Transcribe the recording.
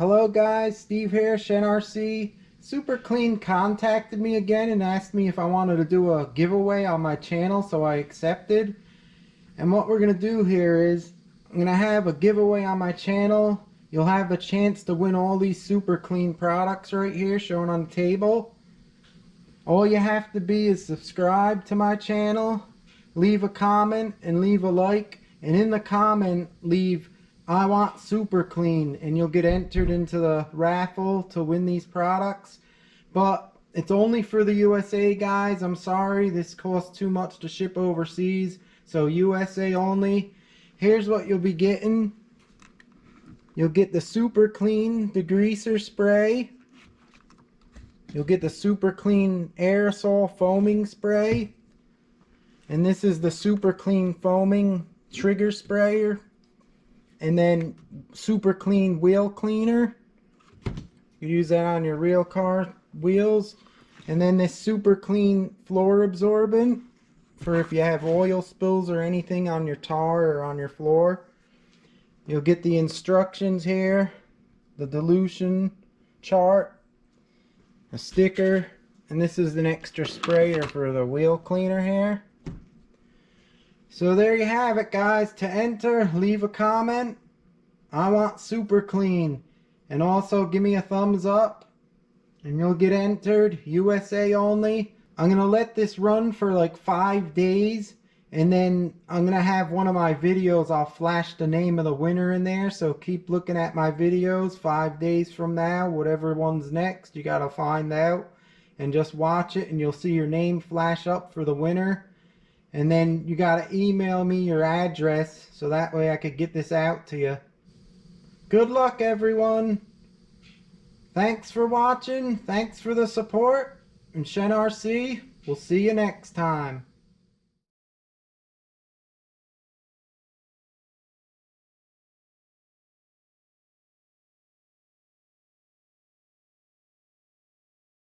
Hello guys, Steve here, ShenRC. Super Clean contacted me again and asked me if I wanted to do a giveaway on my channel, so I accepted. And what we're going to do here is, I'm going to have a giveaway on my channel. You'll have a chance to win all these Super Clean products right here shown on the table. All you have to be is subscribe to my channel, leave a comment and leave a like, and in the comment leave "I want Super Clean" and you'll get entered into the raffle to win these products. But it's only for the USA, guys. I'm sorry, this costs too much to ship overseas, so USA only. Here's what you'll be getting. You'll get the Super Clean degreaser spray. You'll get the Super Clean aerosol foaming spray. And this is the Super Clean foaming trigger sprayer. And then Super Clean wheel cleaner. You use that on your real car wheels. And then this Super Clean floor absorbent for if you have oil spills or anything on your tar or on your floor. You'll get the instructions here, the dilution chart, a sticker, and this is an extra sprayer for the wheel cleaner here. So there you have it, guys. To enter, leave a comment, "I want Super Clean," and also give me a thumbs up and you'll get entered. USA only. I'm gonna let this run for like 5 days, and then I'm gonna have one of my videos, I'll flash the name of the winner in there, so keep looking at my videos. 5 days from now, whatever one's next, you gotta find out and just watch it and you'll see your name flash up for the winner. And then you gotta email me your address so that way I could get this out to you. Good luck, everyone. Thanks for watching. Thanks for the support. And ShenRC, we'll see you next time.